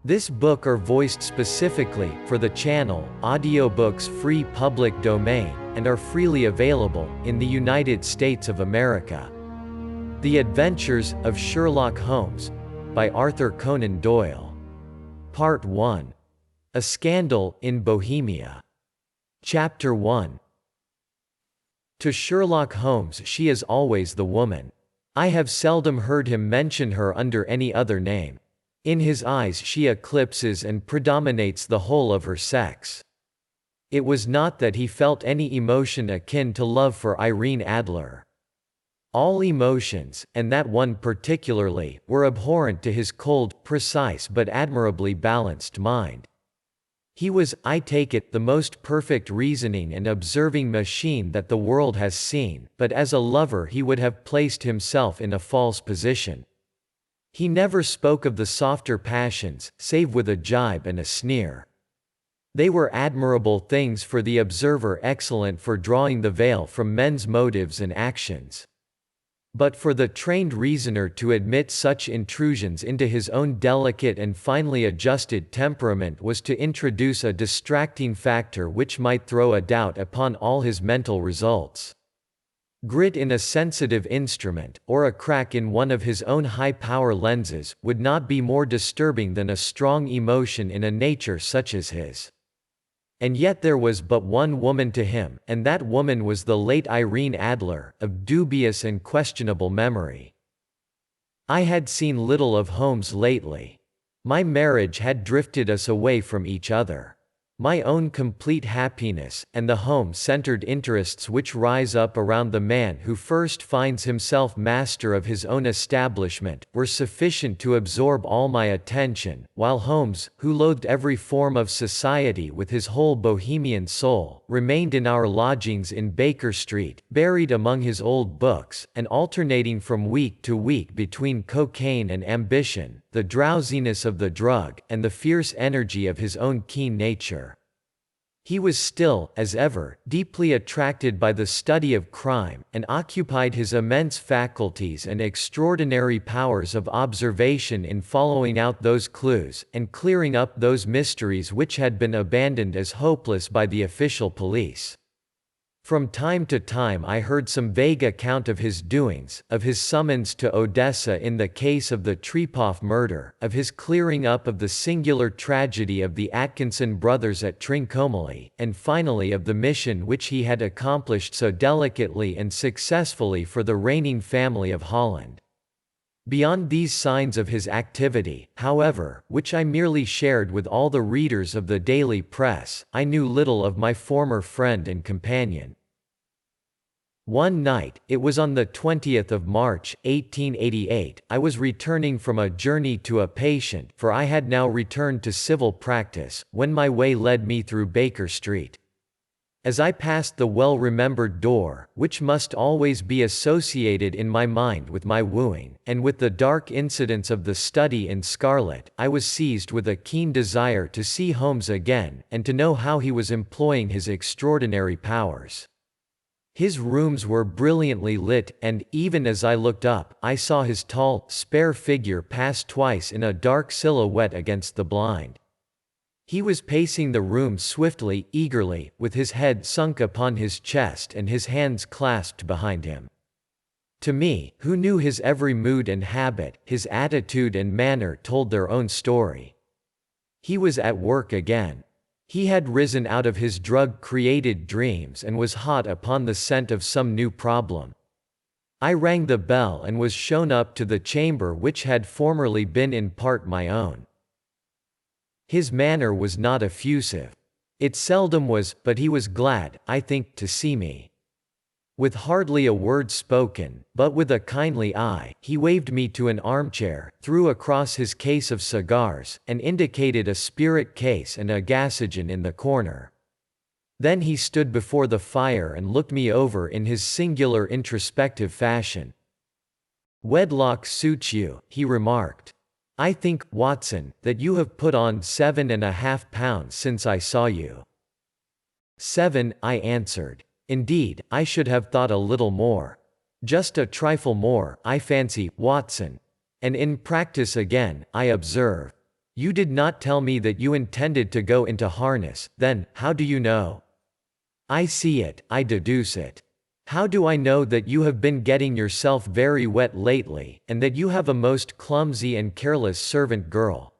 This book are voiced specifically for the channel, Audiobooks Free Public Domain, and are freely available in the United States of America. The Adventures of Sherlock Holmes by Arthur Conan Doyle. Part 1. A Scandal in Bohemia. Chapter 1. To Sherlock Holmes she is always the woman. I have seldom heard him mention her under any other name. In his eyes she eclipses and predominates the whole of her sex. It was not that he felt any emotion akin to love for Irene Adler. All emotions, and that one particularly, were abhorrent to his cold, precise but admirably balanced mind. He was, I take it, the most perfect reasoning and observing machine that the world has seen, but as a lover he would have placed himself in a false position. He never spoke of the softer passions, save with a jibe and a sneer. They were admirable things for the observer, excellent for drawing the veil from men's motives and actions. But for the trained reasoner to admit such intrusions into his own delicate and finely adjusted temperament was to introduce a distracting factor which might throw a doubt upon all his mental results. Grit in a sensitive instrument, or a crack in one of his own high-power lenses, would not be more disturbing than a strong emotion in a nature such as his. And yet there was but one woman to him, and that woman was the late Irene Adler, of dubious and questionable memory. I had seen little of Holmes lately. My marriage had drifted us away from each other. My own complete happiness, and the home-centered interests which rise up around the man who first finds himself master of his own establishment, were sufficient to absorb all my attention, while Holmes, who loathed every form of society with his whole Bohemian soul, remained in our lodgings in Baker Street, buried among his old books, and alternating from week to week between cocaine and ambition, the drowsiness of the drug, and the fierce energy of his own keen nature. He was still, as ever, deeply attracted by the study of crime, and occupied his immense faculties and extraordinary powers of observation in following out those clues, and clearing up those mysteries which had been abandoned as hopeless by the official police. From time to time I heard some vague account of his doings, of his summons to Odessa in the case of the Trepov murder, of his clearing up of the singular tragedy of the Atkinson brothers at Trincomalee, and finally of the mission which he had accomplished so delicately and successfully for the reigning family of Holland. Beyond these signs of his activity, however, which I merely shared with all the readers of the daily press, I knew little of my former friend and companion. One night, it was on the 20th of March, 1888, I was returning from a journey to a patient, for I had now returned to civil practice, when my way led me through Baker Street. As I passed the well-remembered door, which must always be associated in my mind with my wooing, and with the dark incidents of the study in scarlet, I was seized with a keen desire to see Holmes again, and to know how he was employing his extraordinary powers. His rooms were brilliantly lit, and, even as I looked up, I saw his tall, spare figure pass twice in a dark silhouette against the blind. He was pacing the room swiftly, eagerly, with his head sunk upon his chest and his hands clasped behind him. To me, who knew his every mood and habit, his attitude and manner told their own story. He was at work again. He had risen out of his drug-created dreams and was hot upon the scent of some new problem. I rang the bell and was shown up to the chamber which had formerly been in part my own. His manner was not effusive. It seldom was, but he was glad, I think, to see me. With hardly a word spoken, but with a kindly eye, he waved me to an armchair, threw across his case of cigars, and indicated a spirit case and a gasogen in the corner. Then he stood before the fire and looked me over in his singular introspective fashion. "Wedlock suits you," he remarked. "I think, Watson, that you have put on 7.5 pounds since I saw you." 7, I answered. "Indeed, I should have thought a little more. Just a trifle more, I fancy, Watson. And in practice again, I observe. You did not tell me that you intended to go into harness, then, how do you know? I see it, I deduce it. How do I know that you have been getting yourself very wet lately, and that you have a most clumsy and careless servant girl?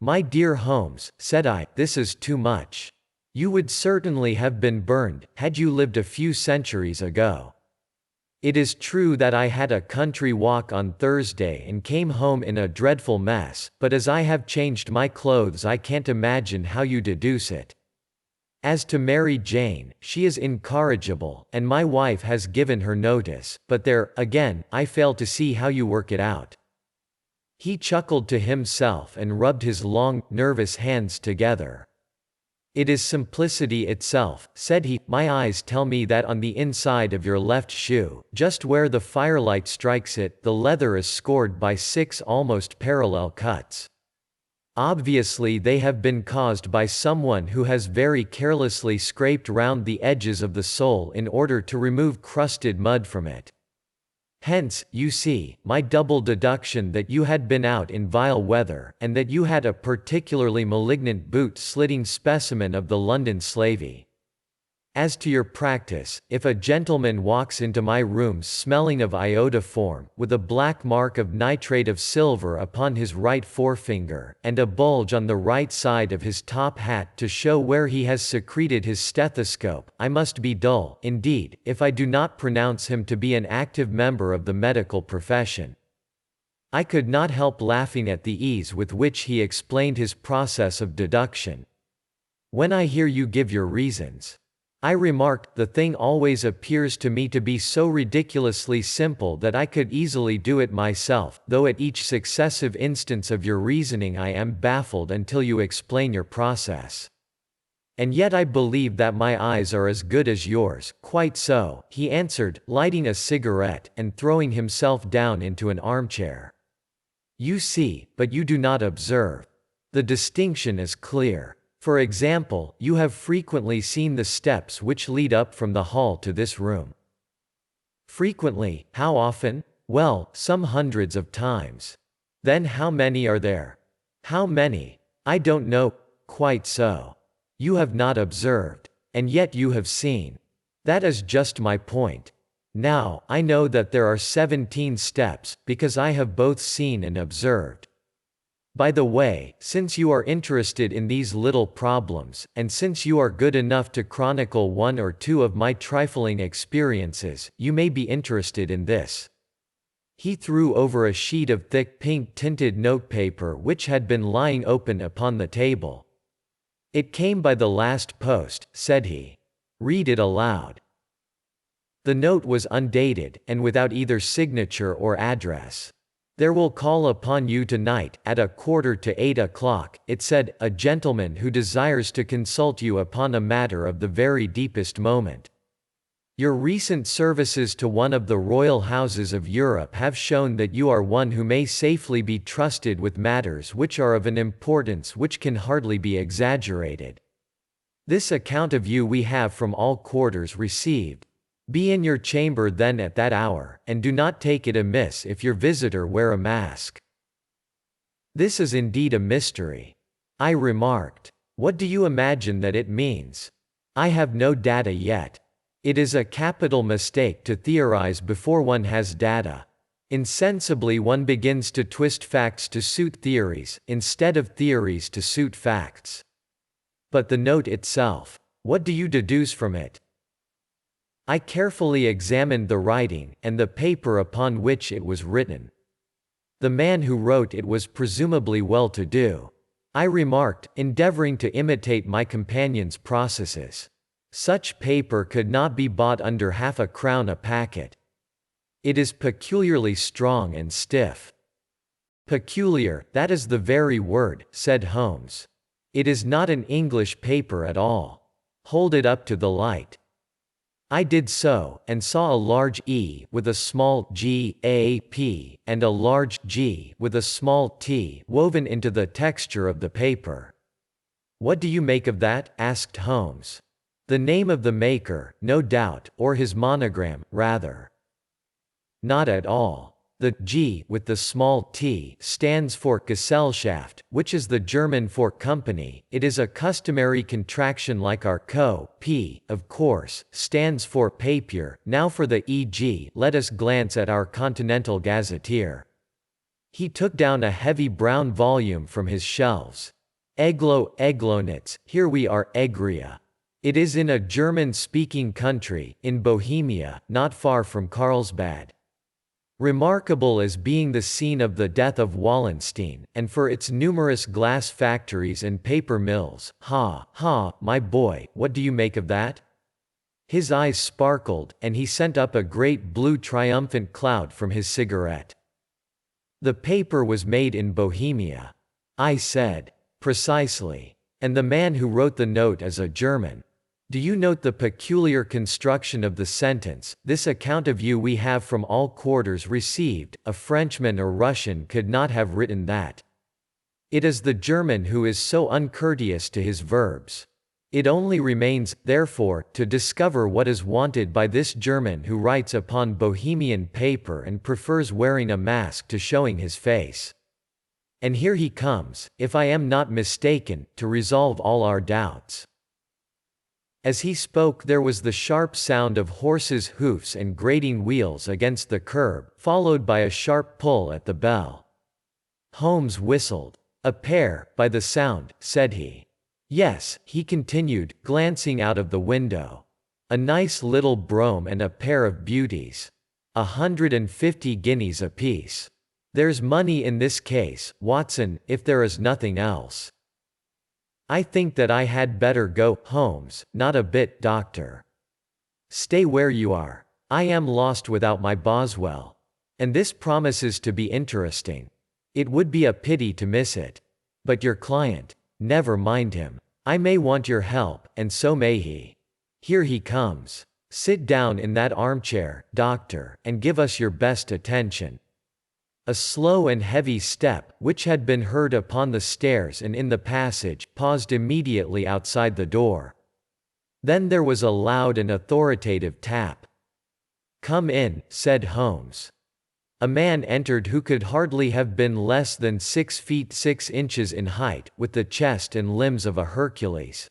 My dear Holmes, said I, this is too much. You would certainly have been burned, had you lived a few centuries ago. It is true that I had a country walk on Thursday and came home in a dreadful mess, but as I have changed my clothes I can't imagine how you deduce it. As to Mary Jane, she is incorrigible, and my wife has given her notice, but there, again, I fail to see how you work it out. He chuckled to himself and rubbed his long, nervous hands together. It is simplicity itself, said he. My eyes tell me that on the inside of your left shoe, just where the firelight strikes it, the leather is scored by 6 almost parallel cuts. Obviously they have been caused by someone who has very carelessly scraped round the edges of the sole in order to remove crusted mud from it. Hence, you see, my double deduction that you had been out in vile weather, and that you had a particularly malignant boot-slitting specimen of the London slavey. As to your practice, if a gentleman walks into my rooms smelling of iodoform, with a black mark of nitrate of silver upon his right forefinger, and a bulge on the right side of his top hat to show where he has secreted his stethoscope, I must be dull, indeed, if I do not pronounce him to be an active member of the medical profession. I could not help laughing at the ease with which he explained his process of deduction. When I hear you give your reasons, I remarked, the thing always appears to me to be so ridiculously simple that I could easily do it myself, though at each successive instance of your reasoning I am baffled until you explain your process. And yet I believe that my eyes are as good as yours. Quite so, he answered, lighting a cigarette, and throwing himself down into an armchair. You see, but you do not observe. The distinction is clear. For example, you have frequently seen the steps which lead up from the hall to this room. Frequently, how often? Well, some hundreds of times. Then how many are there? How many? I don't know. Quite so. You have not observed. And yet you have seen. That is just my point. Now, I know that there are 17 steps, because I have both seen and observed. By the way, since you are interested in these little problems, and since you are good enough to chronicle 1 or 2 of my trifling experiences, you may be interested in this. He threw over a sheet of thick pink-tinted notepaper which had been lying open upon the table. It came by the last post, said he. Read it aloud. The note was undated, and without either signature or address. There will call upon you tonight, at 7:45, it said, a gentleman who desires to consult you upon a matter of the very deepest moment. Your recent services to one of the royal houses of Europe have shown that you are one who may safely be trusted with matters which are of an importance which can hardly be exaggerated. This account of you we have from all quarters received. Be in your chamber then at that hour, and do not take it amiss if your visitor wear a mask. This is indeed a mystery. I remarked. What do you imagine that it means? I have no data yet. It is a capital mistake to theorize before one has data. Insensibly one begins to twist facts to suit theories, instead of theories to suit facts. But the note itself, what do you deduce from it? I carefully examined the writing, and the paper upon which it was written. The man who wrote it was presumably well-to-do. I remarked, endeavoring to imitate my companion's processes. Such paper could not be bought under half a crown a packet. It is peculiarly strong and stiff. Peculiar, that is the very word, said Holmes. It is not an English paper at all. Hold it up to the light. I did so, and saw a large E with a small g, a, p, and a large G with a small t woven into the texture of the paper. What do you make of that? Asked Holmes. The name of the maker, no doubt, or his monogram, rather. Not at all. The G with the small t stands for Gesellschaft, which is the German for company. It is a customary contraction like our co. P, of course, stands for Papier. Now for the EG, let us glance at our Continental Gazetteer. He took down a heavy brown volume from his shelves. Eglonitz, here we are, Egria. It is in a German-speaking country, in Bohemia, not far from Carlsbad. Remarkable as being the scene of the death of Wallenstein, and for its numerous glass factories and paper mills. Ha, my boy, what do you make of that? His eyes sparkled, and he sent up a great blue triumphant cloud from his cigarette. The paper was made in Bohemia. I said. Precisely. And the man who wrote the note is a German. Do you note the peculiar construction of the sentence? This account of you we have from all quarters received. A Frenchman or Russian could not have written that. It is the German who is so uncourteous to his verbs. It only remains, therefore, to discover what is wanted by this German who writes upon Bohemian paper and prefers wearing a mask to showing his face. And here he comes, if I am not mistaken, to resolve all our doubts. As he spoke there was the sharp sound of horses' hoofs and grating wheels against the curb, followed by a sharp pull at the bell. Holmes whistled. A pair, by the sound, said he. Yes, he continued, glancing out of the window. A nice little brougham and a pair of beauties. 150 guineas apiece. There's money in this case, Watson, if there is nothing else. I think that I had better go, Holmes. Not a bit, doctor. Stay where you are. I am lost without my Boswell. And this promises to be interesting. It would be a pity to miss it. But your client, never mind him. I may want your help, and so may he. Here he comes. Sit down in that armchair, doctor, and give us your best attention. A slow and heavy step, which had been heard upon the stairs and in the passage, paused immediately outside the door. Then there was a loud and authoritative tap. Come in, said Holmes. A man entered who could hardly have been less than 6 feet 6 inches in height, with the chest and limbs of a Hercules.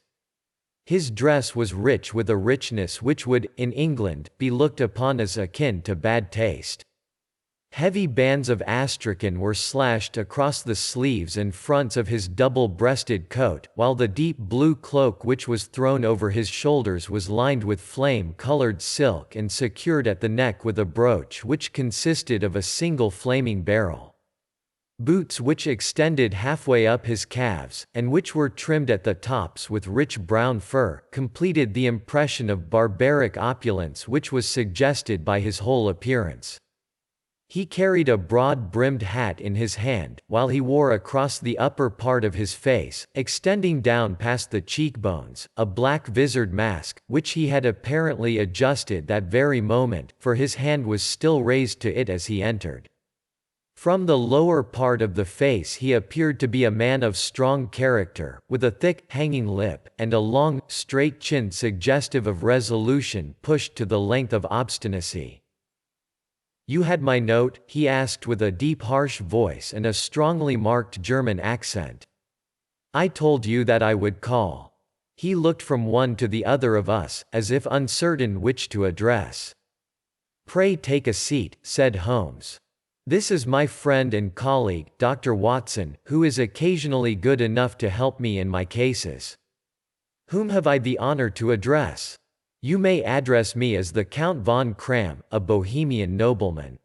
His dress was rich with a richness which would, in England, be looked upon as akin to bad taste. Heavy bands of astrakhan were slashed across the sleeves and fronts of his double-breasted coat, while the deep blue cloak which was thrown over his shoulders was lined with flame-colored silk and secured at the neck with a brooch which consisted of a single flaming barrel. Boots which extended halfway up his calves, and which were trimmed at the tops with rich brown fur, completed the impression of barbaric opulence which was suggested by his whole appearance. He carried a broad-brimmed hat in his hand, while he wore across the upper part of his face, extending down past the cheekbones, a black visored mask, which he had apparently adjusted that very moment, for his hand was still raised to it as he entered. From the lower part of the face he appeared to be a man of strong character, with a thick, hanging lip, and a long, straight chin suggestive of resolution pushed to the length of obstinacy. You had my note? He asked with a deep harsh voice and a strongly marked German accent. I told you that I would call. He looked from one to the other of us, as if uncertain which to address. Pray take a seat, said Holmes. This is my friend and colleague, Dr. Watson, who is occasionally good enough to help me in my cases. Whom have I the honor to address? You may address me as the Count von Kram, a Bohemian nobleman.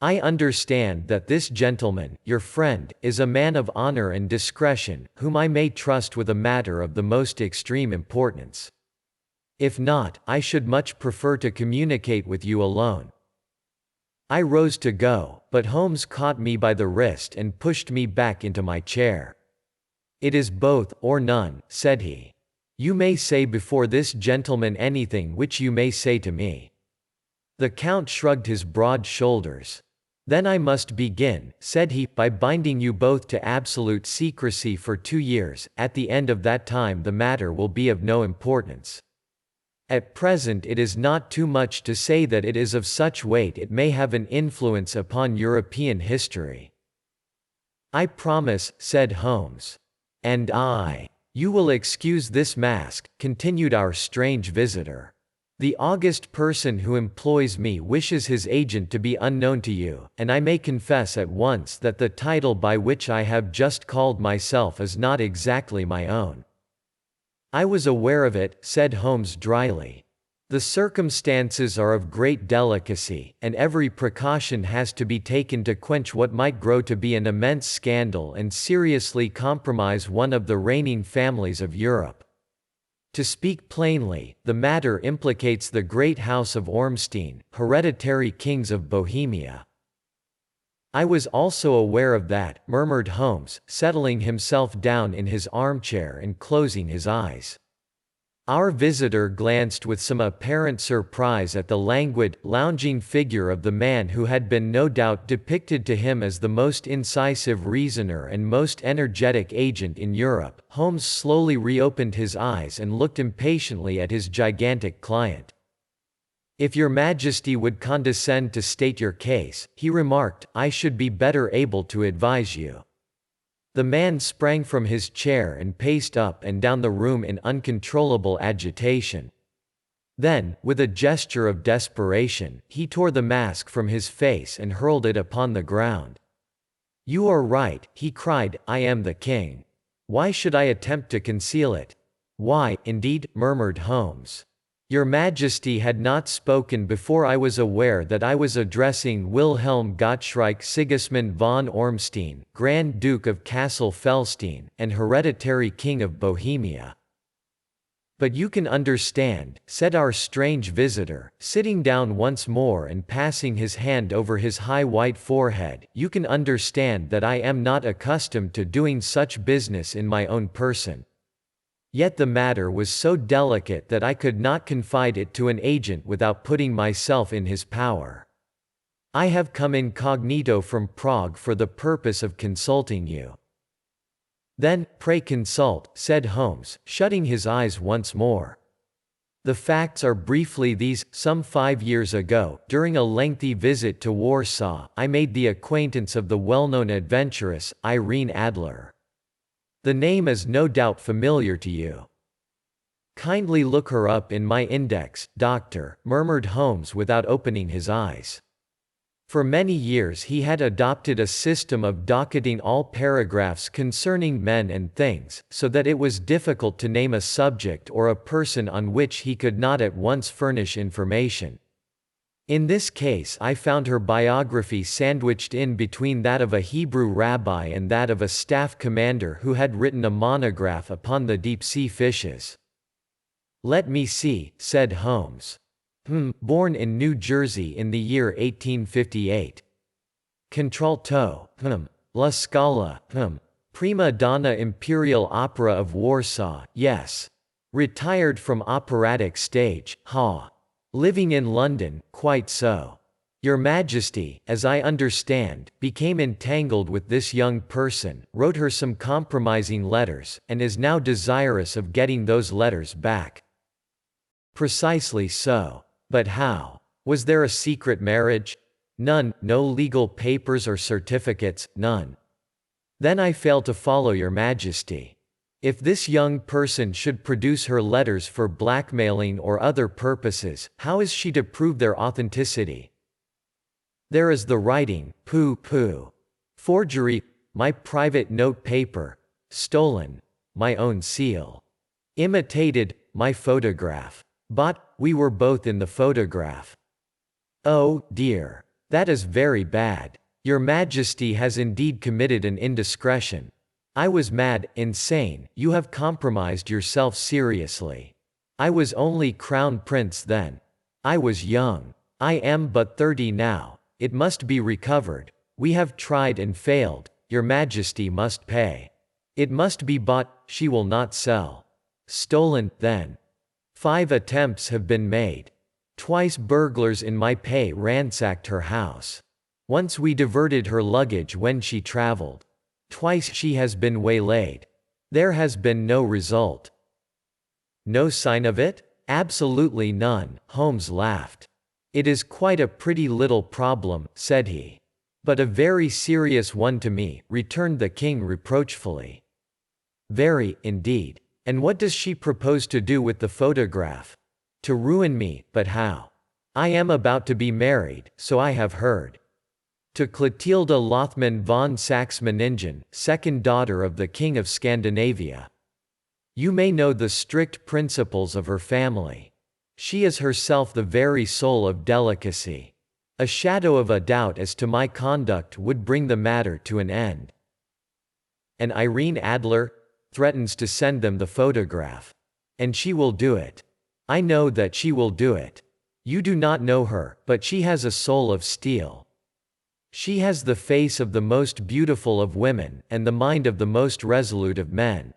I understand that this gentleman, your friend, is a man of honor and discretion, whom I may trust with a matter of the most extreme importance. If not, I should much prefer to communicate with you alone. I rose to go, but Holmes caught me by the wrist and pushed me back into my chair. It is both, or none, said he. You may say before this gentleman anything which you may say to me. The Count shrugged his broad shoulders. Then I must begin, said he, by binding you both to absolute secrecy for 2 years. At the end of that time the matter will be of no importance. At present it is not too much to say that it is of such weight it may have an influence upon European history." "I promise," said Holmes. "And I. You will excuse this mask," continued our strange visitor. "The august person who employs me wishes his agent to be unknown to you, and I may confess at once that the title by which I have just called myself is not exactly my own." "I was aware of it," said Holmes dryly. "The circumstances are of great delicacy, and every precaution has to be taken to quench what might grow to be an immense scandal and seriously compromise one of the reigning families of Europe. To speak plainly, the matter implicates the great house of Ormstein, hereditary kings of Bohemia." "I was also aware of that," murmured Holmes, settling himself down in his armchair and closing his eyes. Our visitor glanced with some apparent surprise at the languid, lounging figure of the man who had been no doubt depicted to him as the most incisive reasoner and most energetic agent in Europe. Holmes slowly reopened his eyes and looked impatiently at his gigantic client. "If your Majesty would condescend to state your case," he remarked, "I should be better able to advise you." The man sprang from his chair and paced up and down the room in uncontrollable agitation. Then, with a gesture of desperation, he tore the mask from his face and hurled it upon the ground. "You are right," he cried, "I am the king. Why should I attempt to conceal it?" "Why, indeed?" murmured Holmes. "Your Majesty had not spoken before I was aware that I was addressing Wilhelm Gottschalk Sigismund von Ormstein, Grand Duke of Kassel-Felstein, and hereditary King of Bohemia." "But you can understand," said our strange visitor, sitting down once more and passing his hand over his high white forehead, "you can understand that I am not accustomed to doing such business in my own person. Yet the matter was so delicate that I could not confide it to an agent without putting myself in his power. I have come incognito from Prague for the purpose of consulting you." "Then, pray consult," said Holmes, shutting his eyes once more. "The facts are briefly these: some 5 years ago, during a lengthy visit to Warsaw, I made the acquaintance of the well-known adventuress, Irene Adler. The name is no doubt familiar to you." "Kindly look her up in my index, doctor," murmured Holmes without opening his eyes. For many years he had adopted a system of docketing all paragraphs concerning men and things, so that it was difficult to name a subject or a person on which he could not at once furnish information. In this case I found her biography sandwiched in between that of a Hebrew rabbi and that of a staff commander who had written a monograph upon the deep-sea fishes. "Let me see," said Holmes. Born in New Jersey in the year 1858. Contralto, La Scala, Prima Donna Imperial Opera of Warsaw, yes. Retired from operatic stage, ha. Living in London, quite so. Your Majesty, as I understand, became entangled with this young person, wrote her some compromising letters, and is now desirous of getting those letters back." "Precisely so. But how? Was there a secret marriage?" "None, no legal papers or certificates, none." "Then I fail to follow your Majesty. If this young person should produce her letters for blackmailing or other purposes, how is she to prove their authenticity?" "There is the writing, pooh. Forgery, my private note paper. Stolen, my own seal. Imitated, my photograph. Bought, we were both in the photograph." "Oh, dear. That is very bad. Your Majesty has indeed committed an indiscretion. I was mad, insane. You have compromised yourself seriously. I was only Crown Prince then. I was young. I am but 30 now. It must be recovered. We have tried and failed. Your Majesty must pay. It must be bought, she will not sell. Stolen, then. 5 attempts have been made. Twice burglars in my pay ransacked her house. Once we diverted her luggage when she traveled. Twice she has been waylaid. There has been no result." "No sign of it?" Absolutely none, Holmes laughed. It is quite a pretty little problem, said he. But a very serious one to me, returned the king reproachfully. Very, indeed. And what does she propose to do with the photograph? To ruin me, but how? I am about to be married, so I have heard. To Clotilde Lothman von Saxe-Meiningen, second daughter of the King of Scandinavia. You may know the strict principles of her family. She is herself the very soul of delicacy. A shadow of a doubt as to my conduct would bring the matter to an end. And Irene Adler threatens to send them the photograph. And she will do it. I know that she will do it. You do not know her, but she has a soul of steel. She has the face of the most beautiful of women, and the mind of the most resolute of men.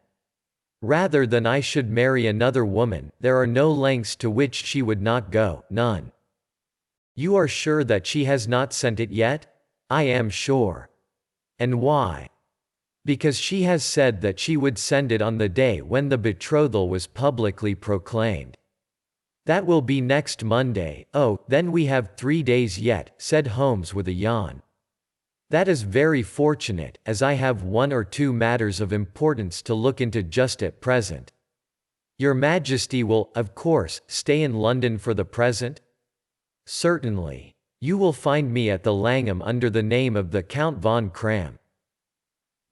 Rather than I should marry another woman, there are no lengths to which she would not go, none. You are sure that she has not sent it yet? I am sure. And why? Because she has said that she would send it on the day when the betrothal was publicly proclaimed. That will be next Monday. Oh, then we have 3 days yet, said Holmes with a yawn. That is very fortunate, as I have 1 or 2 matters of importance to look into just at present. Your Majesty will, of course, stay in London for the present? Certainly. You will find me at the Langham under the name of the Count von Kram.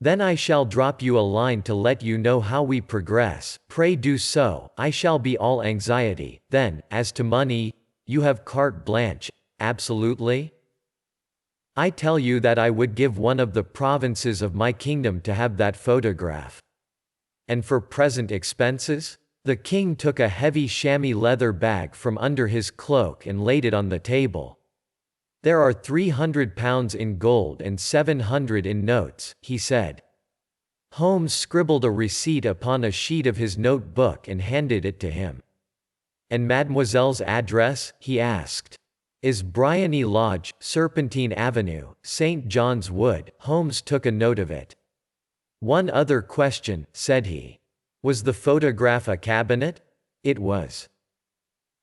Then I shall drop you a line to let you know how we progress. Pray do so. I shall be all anxiety. Then, as to money, you have carte blanche, absolutely? I tell you that I would give one of the provinces of my kingdom to have that photograph. And for present expenses? The king took a heavy chamois leather bag from under his cloak and laid it on the table. There are £300 in gold and 700 in notes, he said. Holmes scribbled a receipt upon a sheet of his note-book and handed it to him. And Mademoiselle's address? He asked. Is Bryony Lodge, Serpentine Avenue, St. John's Wood. Holmes took a note of it. One other question, said he. Was the photograph a cabinet? It was.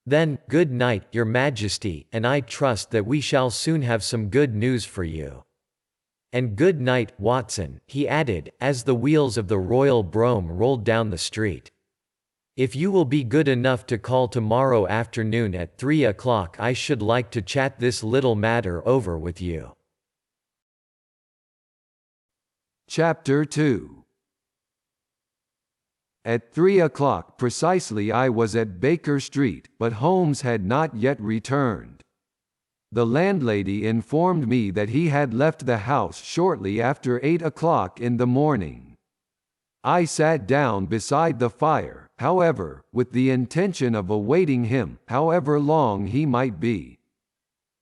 Then, good night, Your Majesty, and I trust that we shall soon have some good news for you. And good night, Watson, he added, as the wheels of the royal brougham rolled down the street. If you will be good enough to call tomorrow afternoon at 3 o'clock, I should like to chat this little matter over with you. Chapter 2. At 3 o'clock precisely I was at Baker Street, but Holmes had not yet returned. The landlady informed me that he had left the house shortly after 8 o'clock in the morning. I sat down beside the fire, however, with the intention of awaiting him, however long he might be.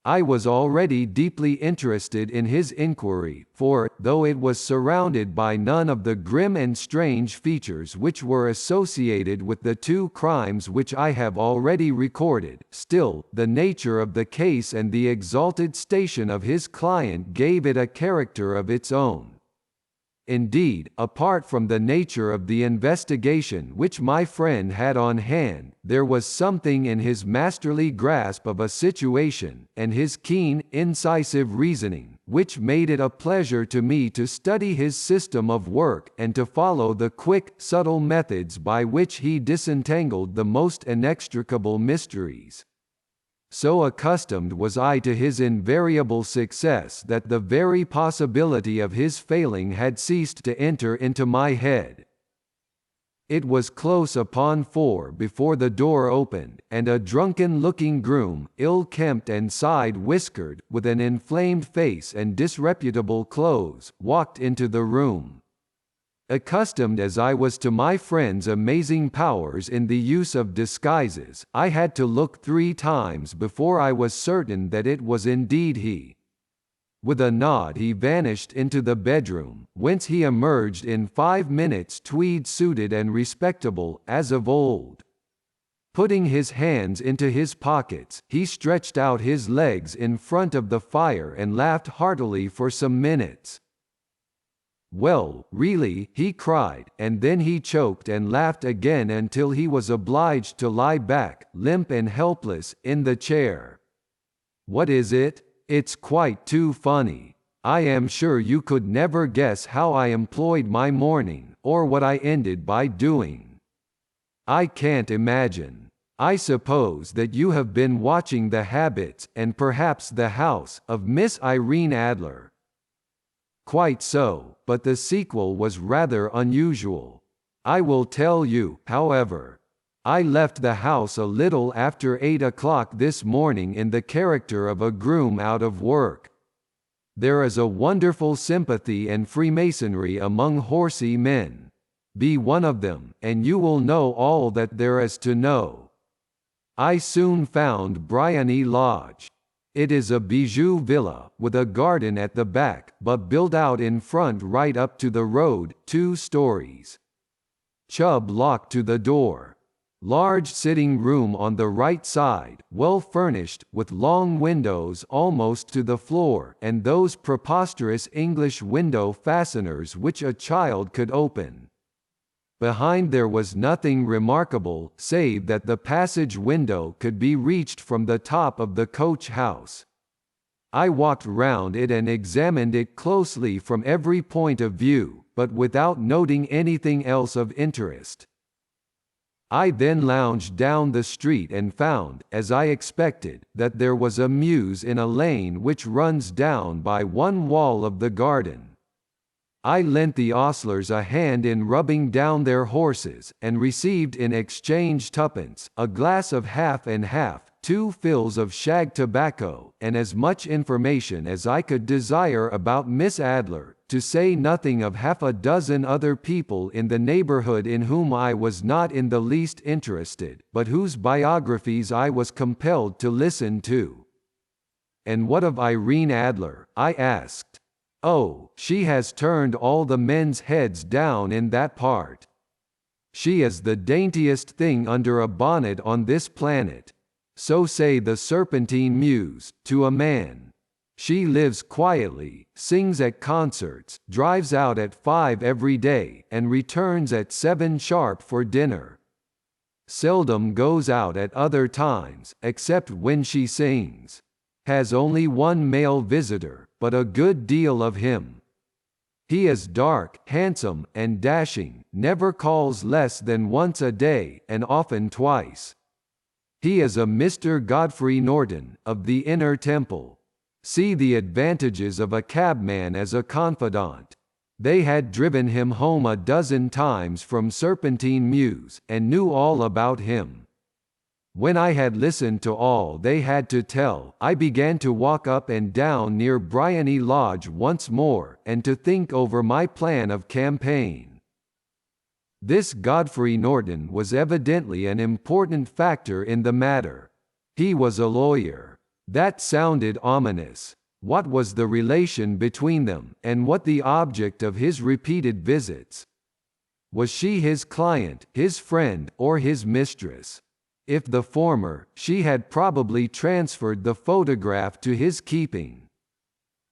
I was already deeply interested in his inquiry, for, though it was surrounded by none of the grim and strange features which were associated with the 2 crimes which I have already recorded, still, the nature of the case and the exalted station of his client gave it a character of its own. Indeed, apart from the nature of the investigation which my friend had on hand, there was something in his masterly grasp of a situation, and his keen, incisive reasoning, which made it a pleasure to me to study his system of work and to follow the quick, subtle methods by which he disentangled the most inextricable mysteries. So accustomed was I to his invariable success that the very possibility of his failing had ceased to enter into my head. It was close upon 4 before the door opened, and a drunken-looking groom, ill-kempt and side-whiskered, with an inflamed face and disreputable clothes, walked into the room. Accustomed as I was to my friend's amazing powers in the use of disguises, I had to look 3 times before I was certain that it was indeed he. With a nod he vanished into the bedroom, whence he emerged in 5 minutes tweed-suited and respectable, as of old. Putting his hands into his pockets, he stretched out his legs in front of the fire and laughed heartily for some minutes. "Well, really," he cried, and then he choked and laughed again until he was obliged to lie back, limp and helpless, in the chair. "What is it? It's quite too funny. I am sure you could never guess how I employed my morning, or what I ended by doing. I can't imagine. I suppose that you have been watching the habits, and perhaps the house, of Miss Irene Adler." "Quite so, but the sequel was rather unusual. I will tell you, however. I left the house a little after 8 o'clock this morning in the character of a groom out of work. There is a wonderful sympathy and freemasonry among horsey men. Be one of them, and you will know all that there is to know. I soon found Bryony Lodge. It is a bijou villa, with a garden at the back, but built out in front right up to the road, 2 stories. Chubb lock to the door. Large sitting room on the right side, well furnished, with long windows almost to the floor, and those preposterous English window fasteners which a child could open. Behind there was nothing remarkable, save that the passage window could be reached from the top of the coach house. I walked round it and examined it closely from every point of view, but without noting anything else of interest. I then lounged down the street and found, as I expected, that there was a mews in a lane which runs down by one wall of the garden. I lent the ostlers a hand in rubbing down their horses, and received in exchange 2d, a glass of half and half, 2 fills of shag tobacco, and as much information as I could desire about Miss Adler, to say nothing of half a dozen other people in the neighbourhood in whom I was not in the least interested, but whose biographies I was compelled to listen to. "And what of Irene Adler?" I asked. "Oh, she has turned all the men's heads down in that part. She is the daintiest thing under a bonnet on this planet. So say the Serpentine Mews, to a man. She lives quietly, sings at concerts, drives out at 5 every day, and returns at 7 sharp for dinner. Seldom goes out at other times, except when she sings. Has only one male visitor, but a good deal of him. He is dark, handsome, and dashing, never calls less than once a day, and often twice. He is a Mr. Godfrey Norton, of the Inner Temple. See the advantages of a cabman as a confidant. They had driven him home a dozen times from Serpentine Mews, and knew all about him. When I had listened to all they had to tell, I began to walk up and down near Bryony Lodge once more, and to think over my plan of campaign. This Godfrey Norton was evidently an important factor in the matter. He was a lawyer. That sounded ominous. What was the relation between them, and what the object of his repeated visits? Was she his client, his friend, or his mistress? If the former, she had probably transferred the photograph to his keeping.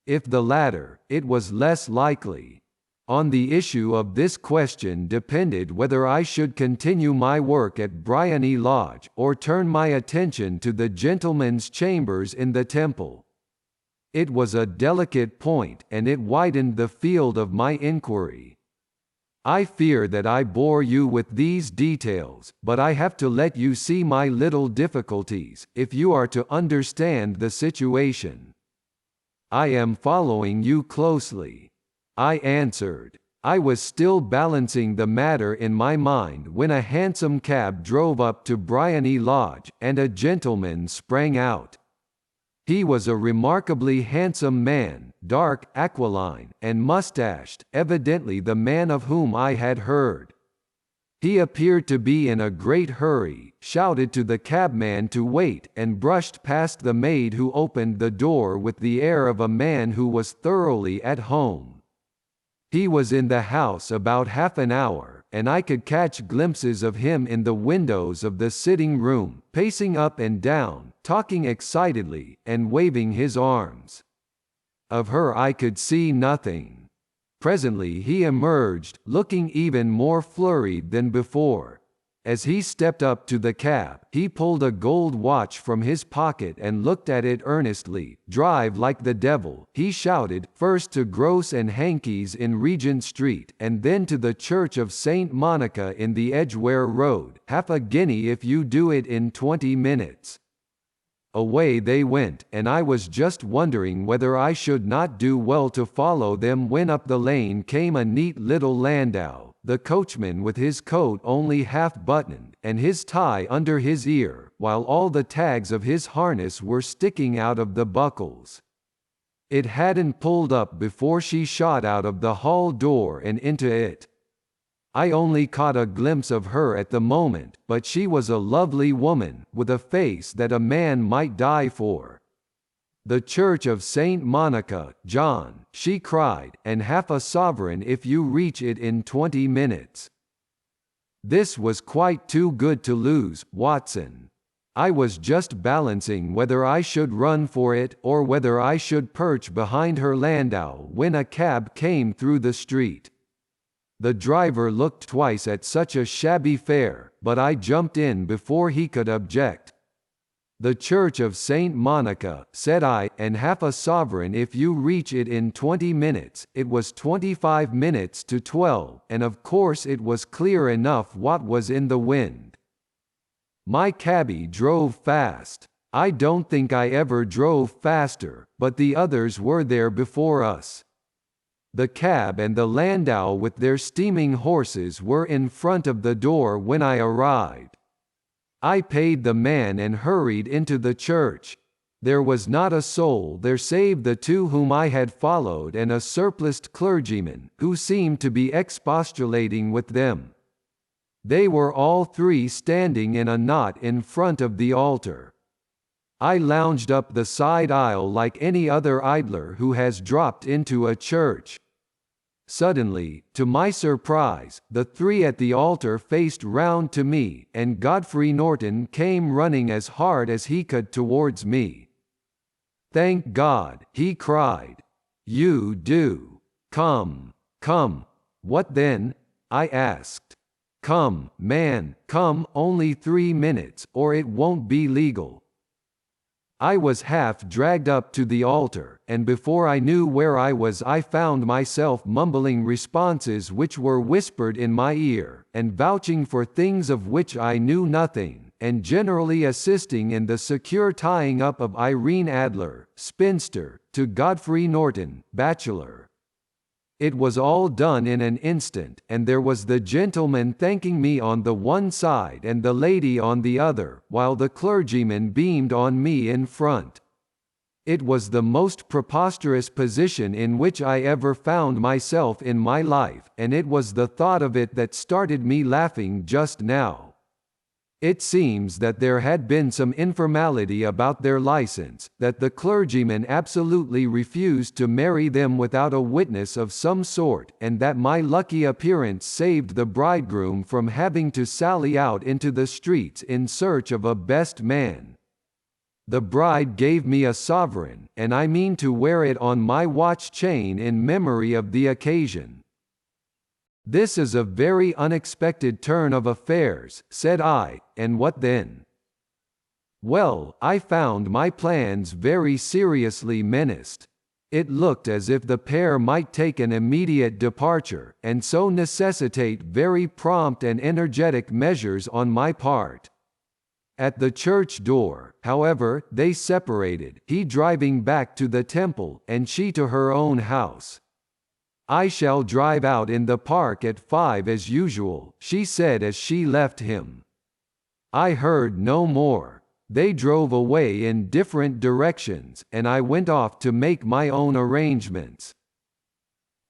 If the latter, it was less likely. On the issue of this question depended whether I should continue my work at Bryony Lodge, or turn my attention to the gentlemen's chambers in the Temple. It was a delicate point, and it widened the field of my inquiry. I fear that I bore you with these details, but I have to let you see my little difficulties, if you are to understand the situation. I am following you closely, I answered. I was still balancing the matter in my mind when a hansom cab drove up to Bryony Lodge, and a gentleman sprang out. He was a remarkably handsome man, dark, aquiline, and mustached, evidently the man of whom I had heard. He appeared to be in a great hurry, shouted to the cabman to wait, and brushed past the maid who opened the door with the air of a man who was thoroughly at home. He was in the house about half an hour, and I could catch glimpses of him in the windows of the sitting room, pacing up and down, talking excitedly, and waving his arms. Of her I could see nothing. Presently he emerged, looking even more flurried than before. As he stepped up to the cab, he pulled a gold watch from his pocket and looked at it earnestly. "Drive like the devil," he shouted, "first to Gross and Hankey's in Regent Street, and then to the Church of St. Monica in the Edgware Road. Half a guinea if you do it in 20 minutes." Away they went, and I was just wondering whether I should not do well to follow them when up the lane came a neat little landau, the coachman with his coat only half buttoned, and his tie under his ear, while all the tags of his harness were sticking out of the buckles. It hadn't pulled up before she shot out of the hall door and into it. I only caught a glimpse of her at the moment, but she was a lovely woman, with a face that a man might die for. "The Church of St. Monica, John," she cried, "and half a sovereign if you reach it in 20 minutes." This was quite too good to lose, Watson. I was just balancing whether I should run for it or whether I should perch behind her landau when a cab came through the street. The driver looked twice at such a shabby fare, but I jumped in before he could object. "The Church of St. Monica," said I, "and half a sovereign if you reach it in 20 minutes. It was 25 minutes to 12, and of course it was clear enough what was in the wind. My cabby drove fast. I don't think I ever drove faster, but the others were there before us. The cab and the landau with their steaming horses were in front of the door when I arrived. I paid the man and hurried into the church. There was not a soul there save the two whom I had followed and a surpliced clergyman, who seemed to be expostulating with them. They were all three standing in a knot in front of the altar. I lounged up the side aisle like any other idler who has dropped into a church. Suddenly, to my surprise, the three at the altar faced round to me, and Godfrey Norton came running as hard as he could towards me. "Thank God!" he cried. "You do. Come, come." "What then?" I asked. "Come, man, come, only 3 minutes, or it won't be legal." I was half dragged up to the altar, and before I knew where I was I found myself mumbling responses which were whispered in my ear, and vouching for things of which I knew nothing, and generally assisting in the secure tying up of Irene Adler, spinster, to Godfrey Norton, bachelor. It was all done in an instant, and there was the gentleman thanking me on the one side and the lady on the other, while the clergyman beamed on me in front. It was the most preposterous position in which I ever found myself in my life, and it was the thought of it that started me laughing just now. It seems that there had been some informality about their license, that the clergyman absolutely refused to marry them without a witness of some sort, and that my lucky appearance saved the bridegroom from having to sally out into the streets in search of a best man. The bride gave me a sovereign, and I mean to wear it on my watch chain in memory of the occasion. "This is a very unexpected turn of affairs," said I, "and what then?" "Well, I found my plans very seriously menaced. It looked as if the pair might take an immediate departure, and so necessitate very prompt and energetic measures on my part. At the church door, however, they separated, he driving back to the temple, and she to her own house. "I shall drive out in the park at 5 as usual," she said as she left him. I heard no more. They drove away in different directions, and I went off to make my own arrangements.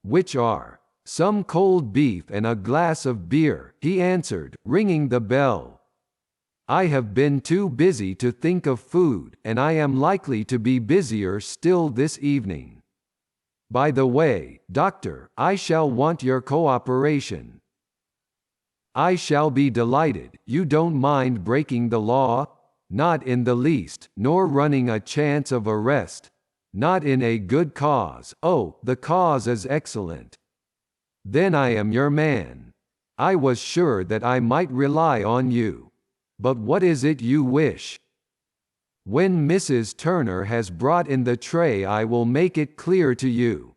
"Which are?" "Some cold beef and a glass of beer," he answered, ringing the bell. "I have been too busy to think of food, and I am likely to be busier still this evening. By the way, Doctor, I shall want your cooperation." "I shall be delighted. You don't mind breaking the law?" "Not in the least, nor running a chance of arrest." "Not in a good cause?" "Oh, the cause is excellent." Then I am your man. I was sure that I might rely on you. But what is it you wish? When Mrs. Turner has brought in the tray, I will make it clear to you.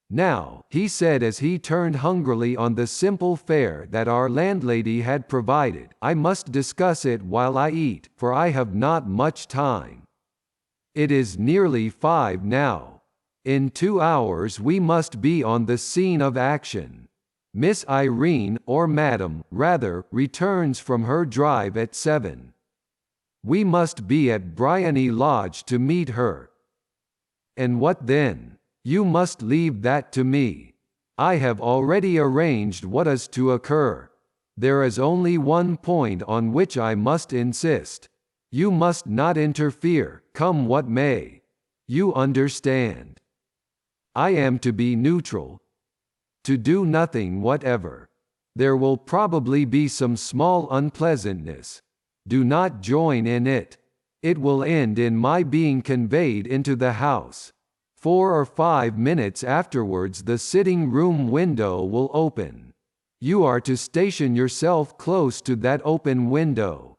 Now, he said as he turned hungrily on the simple fare that our landlady had provided, I must discuss it while I eat, for I have not much time. It is nearly 5 now. In 2 hours we must be on the scene of action. Miss Irene, or Madam, rather, returns from her drive at 7. We must be at Bryony Lodge to meet her. And what then? You must leave that to me. I have already arranged what is to occur. There is only one point on which I must insist. You must not interfere, come what may. You understand. I am to be neutral. To do nothing whatever. There will probably be some small unpleasantness. Do not join in it. It will end in my being conveyed into the house. 4 or 5 minutes afterwards the sitting room window will open. You are to station yourself close to that open window.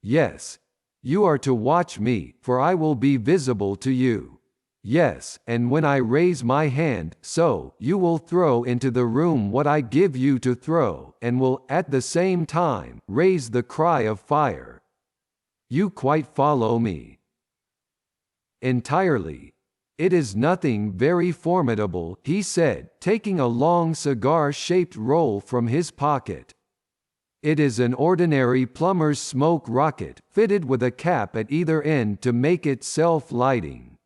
Yes. You are to watch me, for I will be visible to you. Yes, and when I raise my hand, so, you will throw into the room what I give you to throw, and will, at the same time, raise the cry of fire. You quite follow me? Entirely. It is nothing very formidable, he said, taking a long cigar-shaped roll from his pocket. It is an ordinary plumber's smoke rocket, fitted with a cap at either end to make it self-lighting.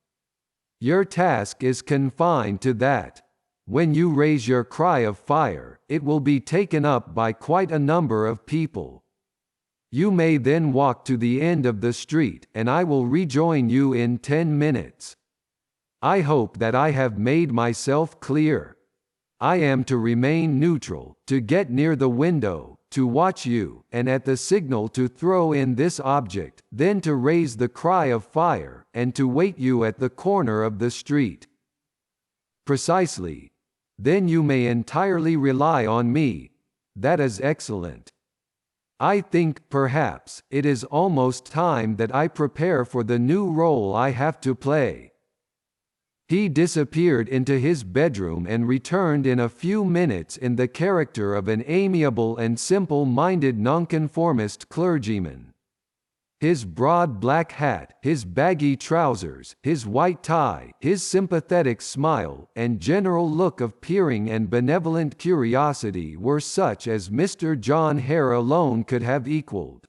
Your task is confined to that. When you raise your cry of fire, it will be taken up by quite a number of people. You may then walk to the end of the street, and I will rejoin you in 10 minutes. I hope that I have made myself clear. I am to remain neutral, to get near the window, to watch you, and at the signal to throw in this object, then to raise the cry of fire, and to wait you at the corner of the street. Precisely. Then you may entirely rely on me. That is excellent. I think, perhaps, it is almost time that I prepare for the new role I have to play. He disappeared into his bedroom and returned in a few minutes in the character of an amiable and simple-minded nonconformist clergyman. His broad black hat, his baggy trousers, his white tie, his sympathetic smile, and general look of peering and benevolent curiosity were such as Mr. John Hare alone could have equalled.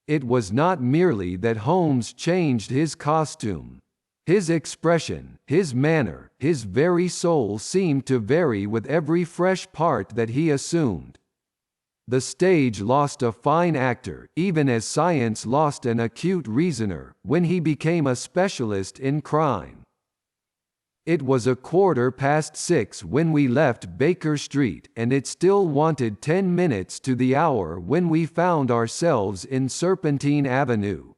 It was not merely that Holmes changed his costume. His expression, his manner, his very soul seemed to vary with every fresh part that he assumed. The stage lost a fine actor, even as science lost an acute reasoner, when he became a specialist in crime. It was 6:15 when we left Baker Street, and it still wanted 10 minutes to the hour when we found ourselves in Serpentine Avenue.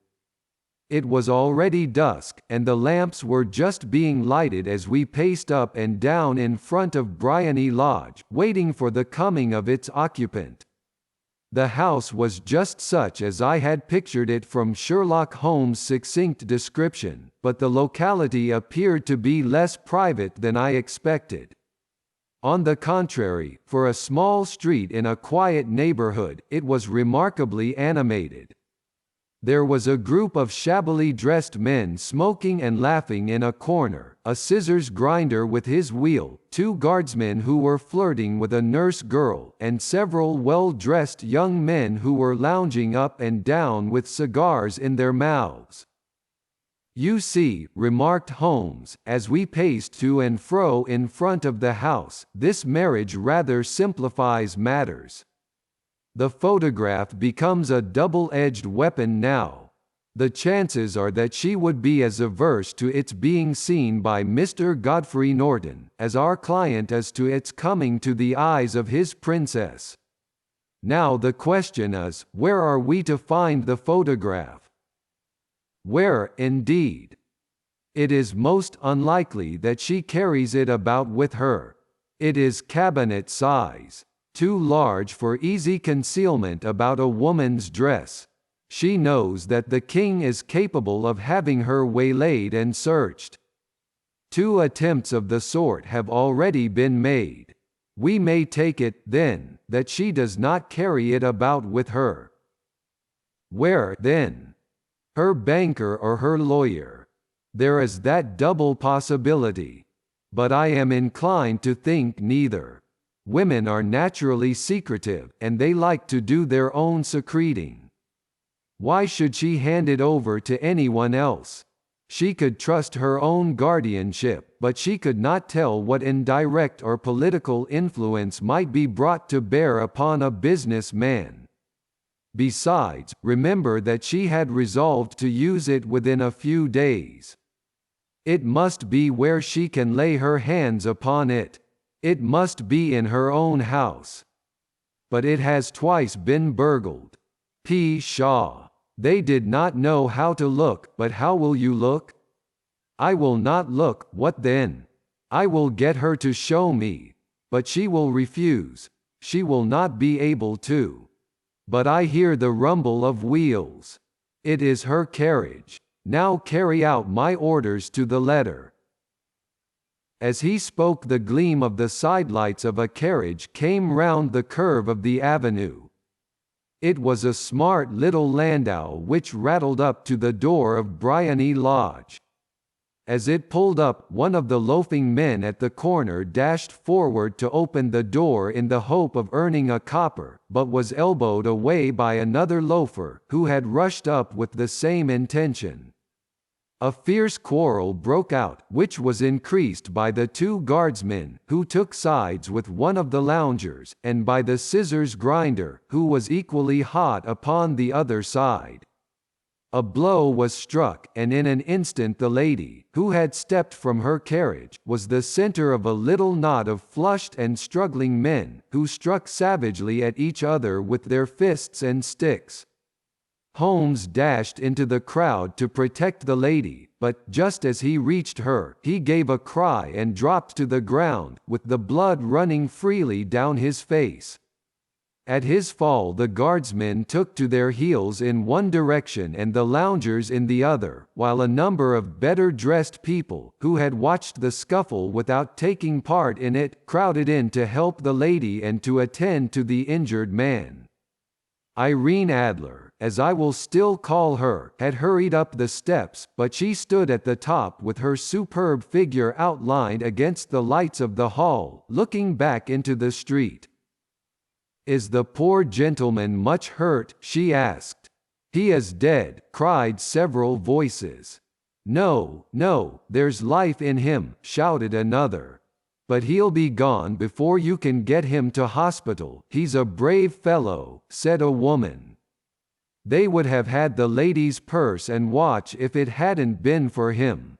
It was already dusk, and the lamps were just being lighted as we paced up and down in front of Bryony Lodge, waiting for the coming of its occupant. The house was just such as I had pictured it from Sherlock Holmes' succinct description, but the locality appeared to be less private than I expected. On the contrary, for a small street in a quiet neighborhood, it was remarkably animated. There was a group of shabbily dressed men smoking and laughing in a corner, a scissors grinder with his wheel, 2 guardsmen who were flirting with a nurse girl, and several well-dressed young men who were lounging up and down with cigars in their mouths. "You see," remarked Holmes, as we paced to and fro in front of the house, "this marriage rather simplifies matters. The photograph becomes a double-edged weapon now. The chances are that she would be as averse to its being seen by Mr. Godfrey Norton, as our client is to its coming to the eyes of his princess. Now the question is, where are we to find the photograph? Where, indeed? It is most unlikely that she carries it about with her. It is cabinet size. Too large for easy concealment about a woman's dress. She knows that the king is capable of having her waylaid and searched. 2 attempts of the sort have already been made. We may take it, then, that she does not carry it about with her. Where, then? Her banker or her lawyer? There is that double possibility. But I am inclined to think neither. Women are naturally secretive, and they like to do their own secreting. Why should she hand it over to anyone else? She could trust her own guardianship, but she could not tell what indirect or political influence might be brought to bear upon a business man. Besides, remember that she had resolved to use it within a few days. It must be where she can lay her hands upon it. It must be in her own house. But it has twice been burgled. Pshaw! They did not know how to look, but how will you look? I will not look, what then? I will get her to show me. But she will refuse. She will not be able to. But I hear the rumble of wheels. It is her carriage. Now carry out my orders to the letter. As he spoke, the gleam of the sidelights of a carriage came round the curve of the avenue. It was a smart little landau which rattled up to the door of Bryony Lodge. As it pulled up, one of the loafing men at the corner dashed forward to open the door in the hope of earning a copper, but was elbowed away by another loafer, who had rushed up with the same intention. A fierce quarrel broke out, which was increased by the 2 guardsmen, who took sides with one of the loungers, and by the scissors grinder, who was equally hot upon the other side. A blow was struck, and in an instant the lady, who had stepped from her carriage, was the centre of a little knot of flushed and struggling men, who struck savagely at each other with their fists and sticks. Holmes dashed into the crowd to protect the lady, but, just as he reached her, he gave a cry and dropped to the ground, with the blood running freely down his face. At his fall the guardsmen took to their heels in one direction and the loungers in the other, while a number of better-dressed people, who had watched the scuffle without taking part in it, crowded in to help the lady and to attend to the injured man. Irene Adler, as I will still call her, had hurried up the steps, but she stood at the top with her superb figure outlined against the lights of the hall, looking back into the street. "Is the poor gentleman much hurt?" she asked. "He is dead," cried several voices. "No, no, there's life in him," shouted another. "But he'll be gone before you can get him to hospital. He's a brave fellow," said a woman. "They would have had the lady's purse and watch if it hadn't been for him.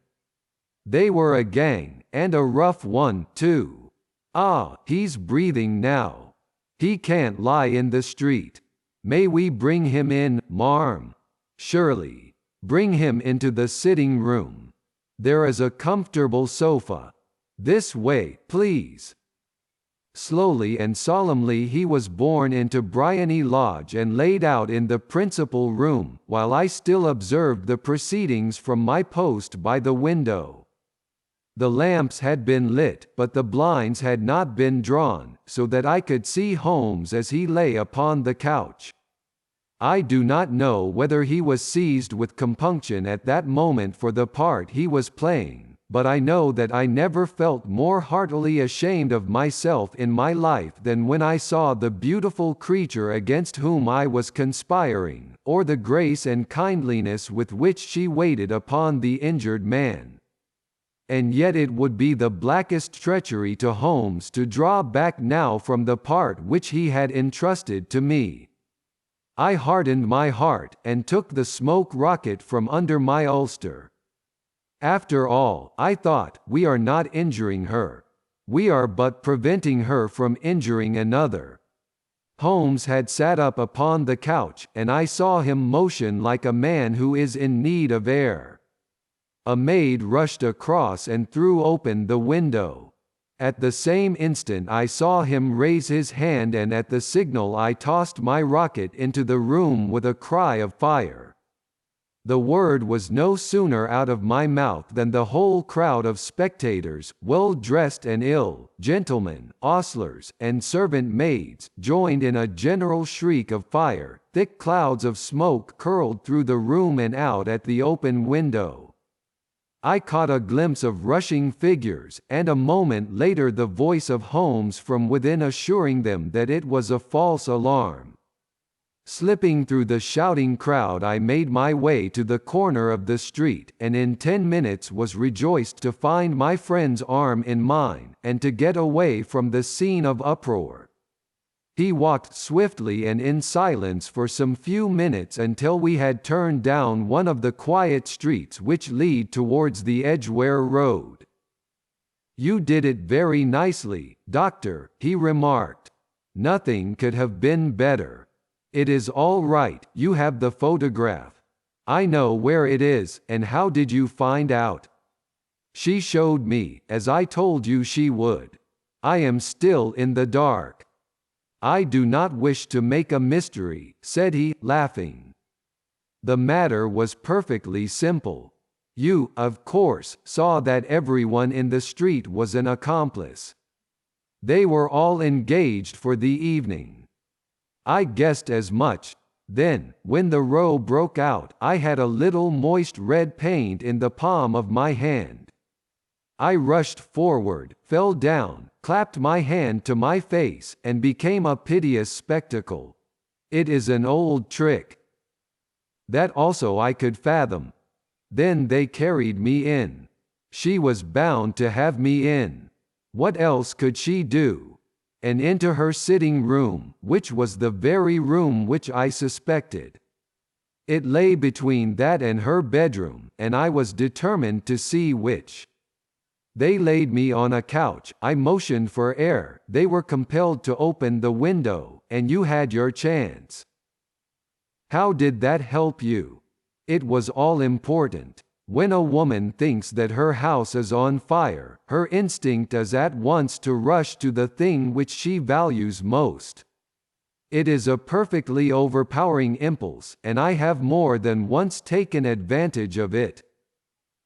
They were a gang, and a rough one, too. Ah, he's breathing now. He can't lie in the street. May we bring him in, marm? Surely. Bring him into the sitting room. There is a comfortable sofa. This way, please." Slowly and solemnly he was borne into Bryony Lodge and laid out in the principal room, while I still observed the proceedings from my post by the window. The lamps had been lit, but the blinds had not been drawn, so that I could see Holmes as he lay upon the couch. I do not know whether he was seized with compunction at that moment for the part he was playing, but I know that I never felt more heartily ashamed of myself in my life than when I saw the beautiful creature against whom I was conspiring, or the grace and kindliness with which she waited upon the injured man. And yet it would be the blackest treachery to Holmes to draw back now from the part which he had entrusted to me. I hardened my heart, and took the smoke rocket from under my ulster. After all, I thought, we are not injuring her. We are but preventing her from injuring another. Holmes had sat up upon the couch, and I saw him motion like a man who is in need of air. A maid rushed across and threw open the window. At the same instant I saw him raise his hand, and at the signal I tossed my rocket into the room with a cry of fire. The word was no sooner out of my mouth than the whole crowd of spectators, well-dressed and ill, gentlemen, ostlers, and servant maids, joined in a general shriek of fire. Thick clouds of smoke curled through the room and out at the open window. I caught a glimpse of rushing figures, and a moment later the voice of Holmes from within assuring them that it was a false alarm. Slipping through the shouting crowd, I made my way to the corner of the street, and in 10 minutes was rejoiced to find my friend's arm in mine, and to get away from the scene of uproar. He walked swiftly and in silence for some few minutes until we had turned down one of the quiet streets which lead towards the Edgware Road. "You did it very nicely, Doctor," he remarked. "Nothing could have been better. It is all right, you have the photograph. I know where it is, and how did you find out?" "She showed me, as I told you she would. I am still in the dark." "I do not wish to make a mystery," said he, laughing. "The matter was perfectly simple. You, of course, saw that everyone in the street was an accomplice. They were all engaged for the evening. I guessed as much. Then, when the row broke out, I had a little moist red paint in the palm of my hand. I rushed forward, fell down, clapped my hand to my face, and became a piteous spectacle. It is an old trick. That also I could fathom. Then they carried me in. She was bound to have me in. What else could she do? And into her sitting room, which was the very room which I suspected. It lay between that and her bedroom, and I was determined to see which. They laid me on a couch, I motioned for air, they were compelled to open the window, and you had your chance. How did that help you? It was all important. When a woman thinks that her house is on fire, her instinct is at once to rush to the thing which she values most. It is a perfectly overpowering impulse, and I have more than once taken advantage of it.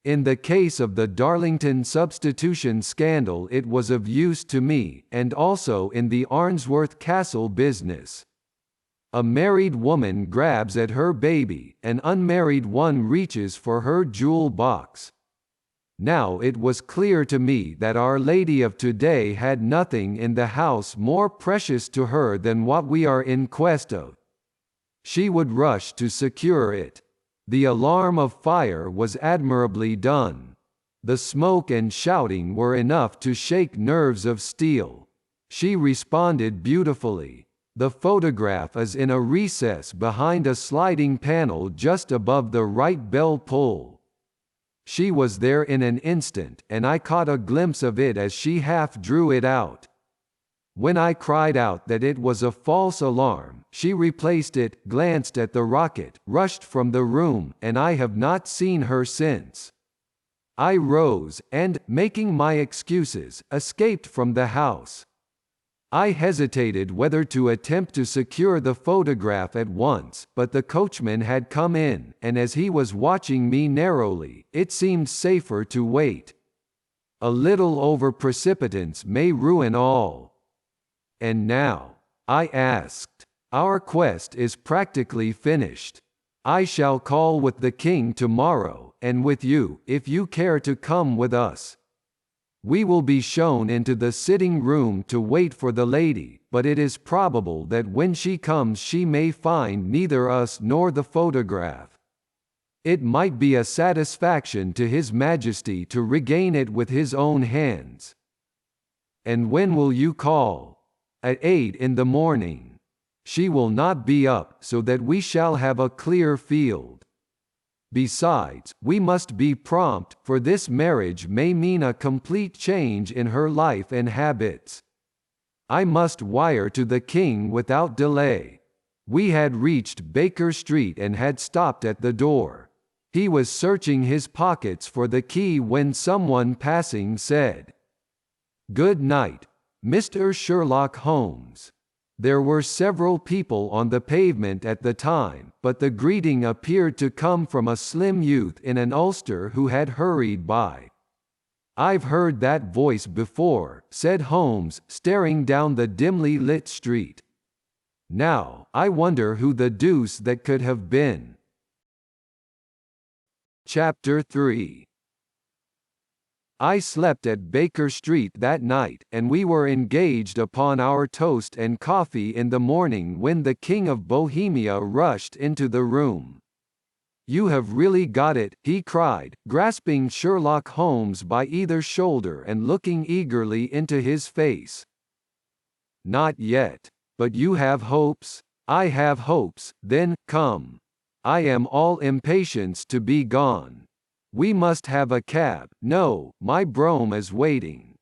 In the case of the Darlington substitution scandal it was of use to me, and also in the Arnsworth Castle business. A married woman grabs at her baby, an unmarried one reaches for her jewel box. Now it was clear to me that Our Lady of today had nothing in the house more precious to her than what we are in quest of. She would rush to secure it. The alarm of fire was admirably done. The smoke and shouting were enough to shake nerves of steel. She responded beautifully. The photograph is in a recess behind a sliding panel just above the right bell pull. She was there in an instant, and I caught a glimpse of it as she half drew it out. When I cried out that it was a false alarm, she replaced it, glanced at the rocket, rushed from the room, and I have not seen her since. I rose, and, making my excuses, escaped from the house. I hesitated whether to attempt to secure the photograph at once, but the coachman had come in, and as he was watching me narrowly, it seemed safer to wait. A little over-precipitance may ruin all. "And now?" I asked. "Our quest is practically finished. I shall call with the king tomorrow, and with you, if you care to come with us. We will be shown into the sitting room to wait for the lady, but it is probable that when she comes she may find neither us nor the photograph. It might be a satisfaction to His Majesty to regain it with his own hands." "And when will you call?" "At 8 in the morning. She will not be up, so that we shall have a clear field. Besides, we must be prompt, for this marriage may mean a complete change in her life and habits. I must wire to the king without delay." We had reached Baker Street and had stopped at the door. He was searching his pockets for the key when someone passing said, Good night, Mr. Sherlock Holmes. There were several people on the pavement at the time, but the greeting appeared to come from a slim youth in an ulster who had hurried by. I've heard that voice before, said Holmes, staring down the dimly lit street. Now, I wonder who the deuce that could have been. Chapter 3. I slept at Baker Street that night, and we were engaged upon our toast and coffee in the morning when the King of Bohemia rushed into the room. "You have really got it," he cried, grasping Sherlock Holmes by either shoulder and looking eagerly into his face. "Not yet. But you have hopes?" "I have hopes." "Then, come. I am all impatience to be gone. We must have a cab." "No, my brougham is waiting."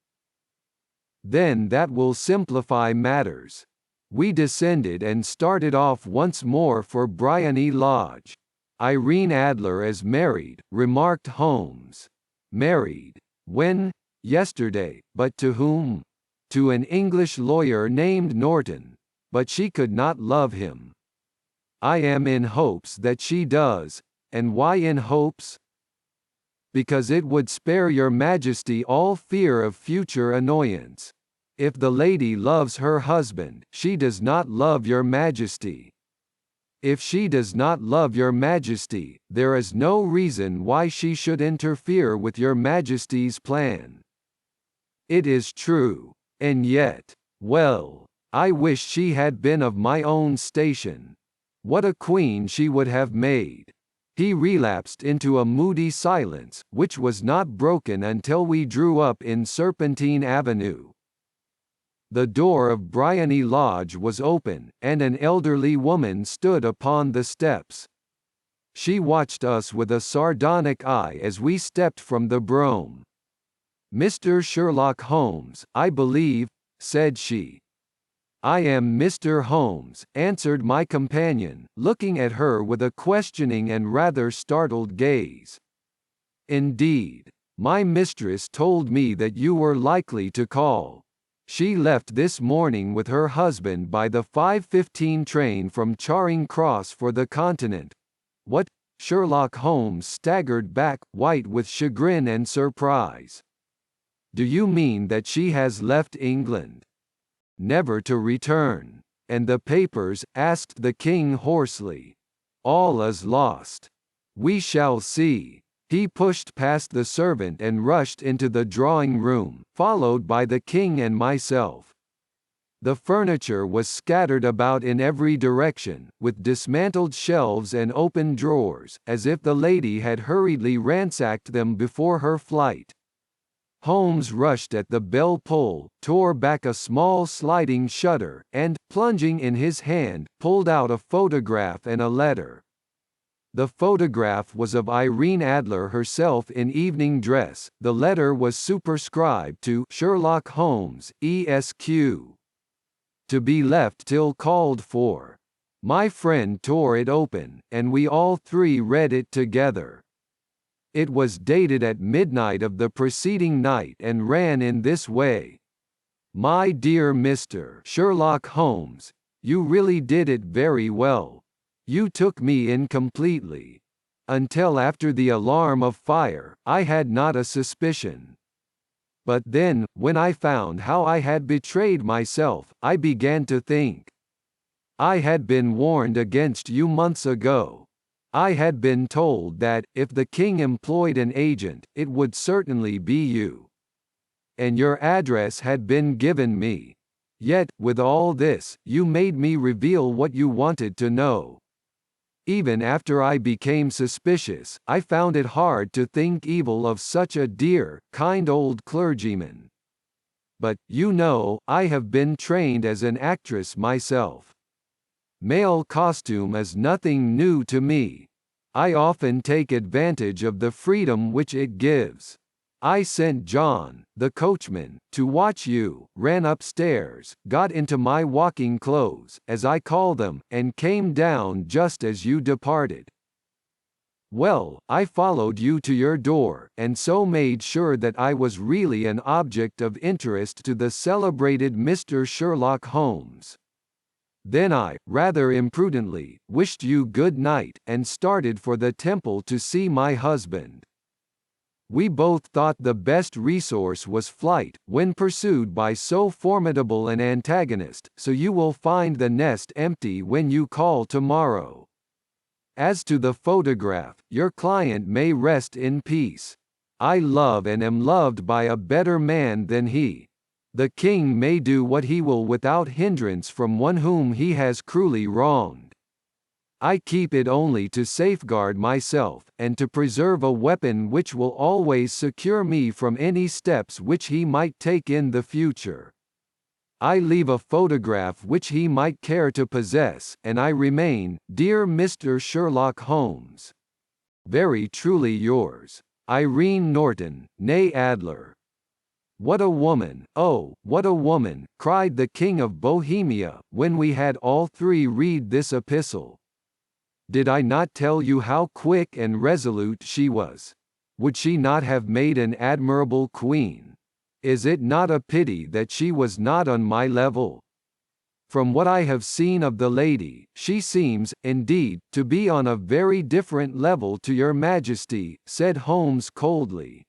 "Then that will simplify matters." We descended and started off once more for Bryony Lodge. "Irene Adler is married," remarked Holmes. "Married? When?" "Yesterday. But to whom?" "To an English lawyer named Norton. But she could not love him." "I am in hopes that she does." "And why in hopes?" "Because it would spare your Majesty all fear of future annoyance. If the lady loves her husband, she does not love your Majesty. If she does not love your Majesty, there is no reason why she should interfere with your Majesty's plan." "It is true. And yet, well, I wish she had been of my own station. What a queen she would have made." He relapsed into a moody silence, which was not broken until we drew up in Serpentine Avenue. The door of Bryony Lodge was open, and an elderly woman stood upon the steps. She watched us with a sardonic eye as we stepped from the brougham. "Mr. Sherlock Holmes, I believe," said she. "I am Mr. Holmes," answered my companion, looking at her with a questioning and rather startled gaze. "Indeed. My mistress told me that you were likely to call. She left this morning with her husband by the 5:15 train from Charing Cross for the Continent." "What?" Sherlock Holmes staggered back, white with chagrin and surprise. "Do you mean that she has left England?" "Never to return." "And the papers?" asked the king hoarsely. "All is lost." "We shall see." He pushed past the servant and rushed into the drawing room, followed by the king and myself. The furniture was scattered about in every direction, with dismantled shelves and open drawers, as if the lady had hurriedly ransacked them before her flight. Holmes rushed at the bell pull, tore back a small sliding shutter, and, plunging in his hand, pulled out a photograph and a letter. The photograph was of Irene Adler herself in evening dress. The letter was superscribed to Sherlock Holmes, Esq. To be left till called for. My friend tore it open, and we all three read it together. It was dated at midnight of the preceding night and ran in this way. "My dear Mr. Sherlock Holmes, you really did it very well. You took me in completely. Until after the alarm of fire, I had not a suspicion. But then, when I found how I had betrayed myself, I began to think. I had been warned against you months ago. I had been told that, if the king employed an agent, it would certainly be you. And your address had been given me. Yet, with all this, you made me reveal what you wanted to know. Even after I became suspicious, I found it hard to think evil of such a dear, kind old clergyman. But, you know, I have been trained as an actress myself. Male costume is nothing new to me. I often take advantage of the freedom which it gives. I sent John, the coachman, to watch you, ran upstairs, got into my walking clothes, as I call them, and came down just as you departed. Well, I followed you to your door, and so made sure that I was really an object of interest to the celebrated Mr. Sherlock Holmes. Then I, rather imprudently, wished you good night, and started for the temple to see my husband. We both thought the best resource was flight, when pursued by so formidable an antagonist, so you will find the nest empty when you call tomorrow. As to the photograph, your client may rest in peace. I love and am loved by a better man than he. The king may do what he will without hindrance from one whom he has cruelly wronged. I keep it only to safeguard myself, and to preserve a weapon which will always secure me from any steps which he might take in the future. I leave a photograph which he might care to possess, and I remain, dear Mr. Sherlock Holmes, very truly yours, Irene Norton, née Adler. What a woman, oh, what a woman, cried the King of Bohemia, when we had all three read this epistle. Did I not tell you how quick and resolute she was? Would she not have made an admirable queen? Is it not a pity that she was not on my level? From what I have seen of the lady, she seems, indeed, to be on a very different level to your Majesty, said Holmes coldly.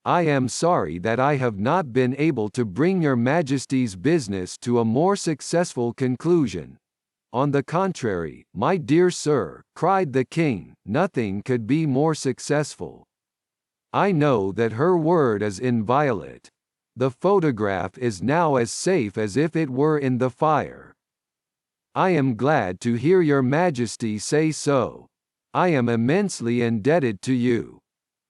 I am sorry that I have not been able to bring your Majesty's business to a more successful conclusion. On the contrary, my dear sir, cried the king, nothing could be more successful. I know that her word is inviolate. The photograph is now as safe as if it were in the fire. I am glad to hear your Majesty say so. I am immensely indebted to you.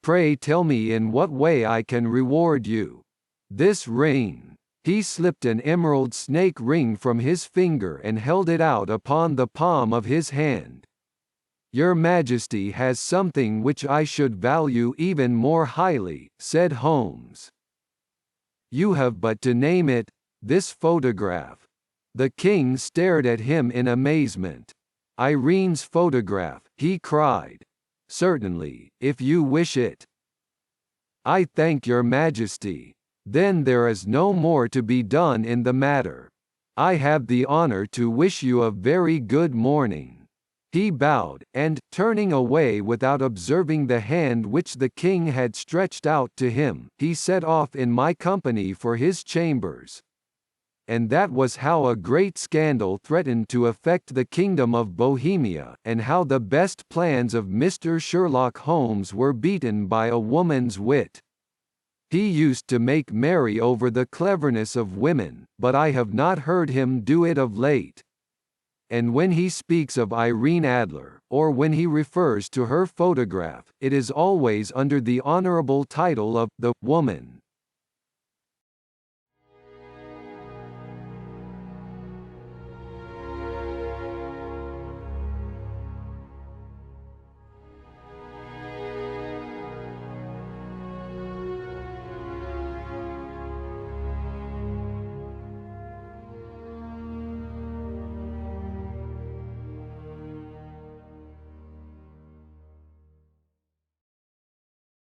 Pray tell me in what way I can reward you. This ring. He slipped an emerald snake ring from his finger and held it out upon the palm of his hand. Your Majesty has something which I should value even more highly, said Holmes. You have but to name it, this photograph. The king stared at him in amazement. Irene's photograph, he cried. Certainly, if you wish it. I thank your Majesty. Then there is no more to be done in the matter. I have the honor to wish you a very good morning. He bowed, and, turning away without observing the hand which the king had stretched out to him, he set off in my company for his chambers. And that was how a great scandal threatened to affect the kingdom of Bohemia, and how the best plans of Mr. Sherlock Holmes were beaten by a woman's wit. He used to make merry over the cleverness of women, but I have not heard him do it of late. And when he speaks of Irene Adler, or when he refers to her photograph, it is always under the honorable title of the woman.